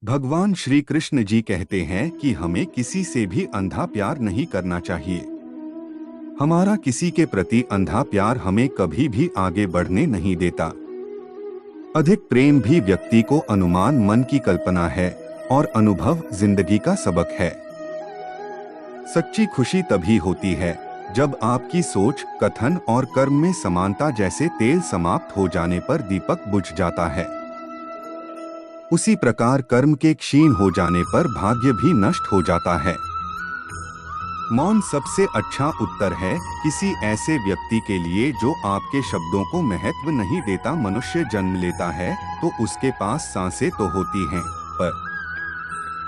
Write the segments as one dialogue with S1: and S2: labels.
S1: भगवान श्री कृष्ण जी कहते हैं कि हमें किसी से भी अंधा प्यार नहीं करना चाहिए। हमारा किसी के प्रति अंधा प्यार हमें कभी भी आगे बढ़ने नहीं देता। अधिक प्रेम भी व्यक्ति को अनुमान मन की कल्पना है और अनुभव जिंदगी का सबक है। सच्ची खुशी तभी होती है जब आपकी सोच, कथन और कर्म में समानता जैसे तेल समाप्त हो जाने पर दीपक बुझ जाता है। उसी प्रकार कर्म के क्षीण हो जाने पर भाग्य भी नष्ट हो जाता है। मौन सबसे अच्छा उत्तर है किसी ऐसे व्यक्ति के लिए जो आपके शब्दों को महत्व नहीं देता। मनुष्य जन्म लेता है तो उसके पास सांसें तो होती हैं, पर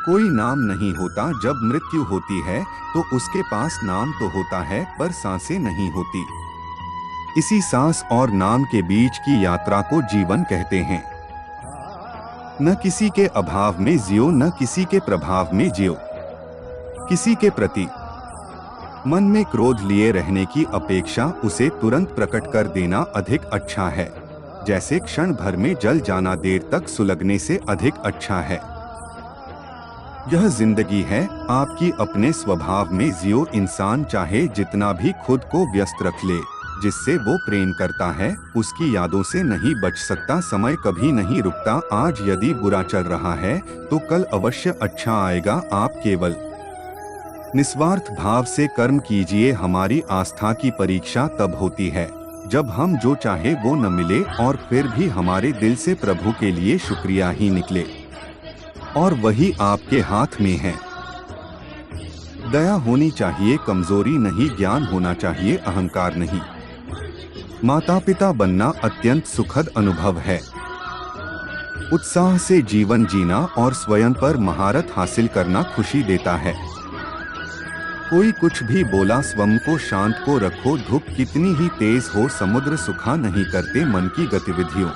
S1: कोई नाम नहीं होता। जब मृत्यु होती है तो उसके पास नाम तो होता है पर सांसें नहीं होती। इसी सांस और नाम के बीच की यात्रा को जीवन कहते हैं। न किसी के अभाव में जियो, न किसी के प्रभाव में जियो। किसी के प्रति मन में क्रोध लिए रहने की अपेक्षा उसे तुरंत प्रकट कर देना अधिक अच्छा है। जैसे क्षण भर में जल जाना देर तक सुलगने से अधिक अच्छा है। यह जिंदगी है आपकी, अपने स्वभाव में जियो। इंसान चाहे जितना भी खुद को व्यस्त रख ले, जिससे वो प्रेम करता है उसकी यादों से नहीं बच सकता। समय कभी नहीं रुकता। आज यदि बुरा चल रहा है तो कल अवश्य अच्छा आएगा। आप केवल निस्वार्थ भाव से कर्म कीजिए। हमारी आस्था की परीक्षा तब होती है जब हम जो चाहे वो न मिले और फिर भी हमारे दिल से प्रभु के लिए शुक्रिया ही निकले, और वही आपके हाथ में है। दया होनी चाहिए, कमजोरी नहीं। ज्ञान होना चाहिए, अहंकार नहीं। माता पिता बनना अत्यंत सुखद अनुभव है। उत्साह से जीवन जीना और स्वयं पर महारत हासिल करना खुशी देता है। कोई कुछ भी बोला, स्वयं को शांत को रखो। धूप कितनी ही तेज हो, समुद्र सुखा नहीं करते मन की गतिविधियों।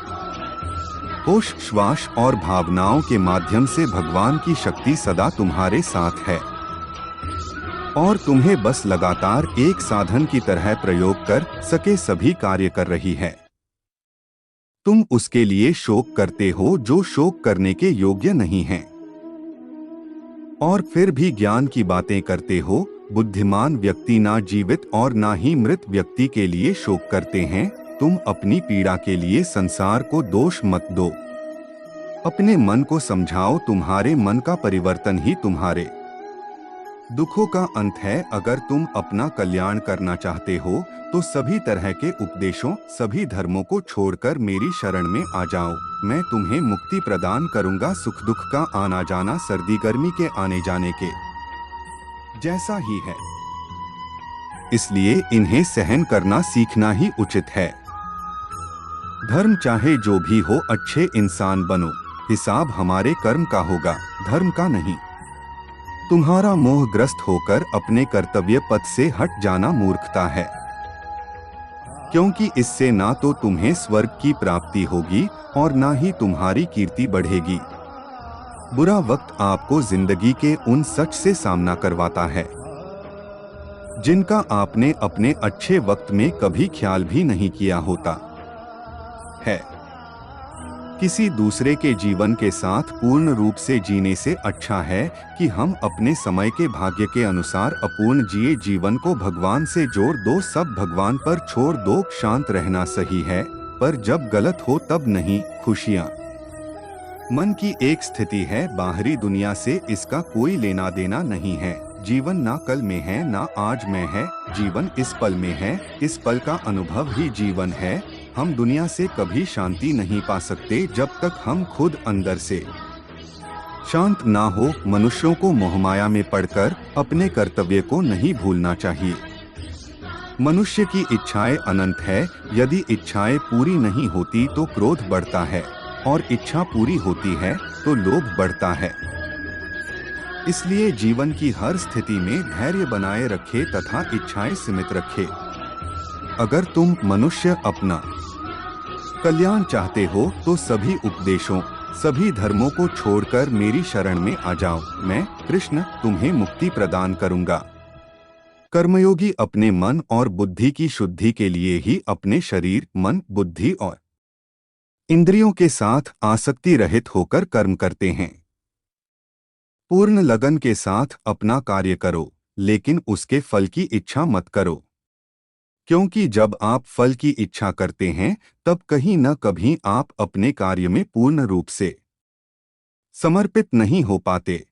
S1: होश, श्वास और भावनाओं के माध्यम से भगवान की शक्ति सदा तुम्हारे साथ है और तुम्हें बस लगातार एक साधन की तरह प्रयोग कर सके सभी कार्य कर रही है। तुम उसके लिए शोक करते हो जो शोक करने के योग्य नहीं है, और फिर भी ज्ञान की बातें करते हो। बुद्धिमान व्यक्ति ना जीवित और ना ही मृत व्यक्ति के लिए शोक करते हैं। तुम अपनी पीड़ा के लिए संसार को दोष मत दो। अपने मन को समझाओ। तुम्हारे मन का परिवर्तन ही तुम्हारे दुखों का अंत है। अगर तुम अपना कल्याण करना चाहते हो तो सभी तरह के उपदेशों, सभी धर्मों को छोड़कर मेरी शरण में आ जाओ। मैं तुम्हें मुक्ति प्रदान करूंगा। सुख दुख का आना जाना सर्दी गर्मी के आने जाने के जैसा ही है, इसलिए इन्हें सहन करना सीखना ही उचित है। धर्म चाहे जो भी हो, अच्छे इंसान बनो। हिसाब हमारे कर्म का होगा, धर्म का नहीं। तुम्हारा मोहग्रस्त होकर अपने कर्तव्य पथ से हट जाना मूर्खता है, क्योंकि इससे ना तो तुम्हें स्वर्ग की प्राप्ति होगी और ना ही तुम्हारी कीर्ति बढ़ेगी। बुरा वक्त आपको जिंदगी के उन सच से सामना करवाता है जिनका आपने अपने अच्छे वक्त में कभी ख्याल भी नहीं किया होता है। किसी दूसरे के जीवन के साथ पूर्ण रूप से जीने से अच्छा है कि हम अपने समय के भाग्य के अनुसार अपूर्ण जिए। जीवन को भगवान से जोड़ दो, सब भगवान पर छोड़ दो। शांत रहना सही है, पर जब गलत हो तब नहीं। खुशियाँ मन की एक स्थिति है, बाहरी दुनिया से इसका कोई लेना देना नहीं है। जीवन ना कल में है ना आज में है, जीवन इस पल में है। इस पल का अनुभव ही जीवन है। हम दुनिया से कभी शांति नहीं पा सकते जब तक हम खुद अंदर से शांत ना हो। मनुष्यों को मोहमाया में पड़कर अपने कर्तव्य को नहीं भूलना चाहिए। मनुष्य की इच्छाएं अनंत है। यदि इच्छाएं पूरी नहीं होती तो क्रोध बढ़ता है, और इच्छा पूरी होती है तो लोभ बढ़ता है। इसलिए जीवन की हर स्थिति में धैर्य बनाए रखे तथा इच्छाएं सीमित रखे। अगर तुम मनुष्य अपना कल्याण चाहते हो तो सभी उपदेशों, सभी धर्मों को छोड़कर मेरी शरण में आ जाओ। मैं कृष्ण तुम्हें मुक्ति प्रदान करूंगा। कर्मयोगी अपने मन और बुद्धि की शुद्धि के लिए ही अपने शरीर, मन, बुद्धि और इंद्रियों के साथ आसक्ति रहित होकर कर्म करते हैं। पूर्ण लगन के साथ अपना कार्य करो, लेकिन उसके फल की इच्छा मत करो, क्योंकि जब आप फल की इच्छा करते हैं तब कहीं न कभी आप अपने कार्य में पूर्ण रूप से समर्पित नहीं हो पाते।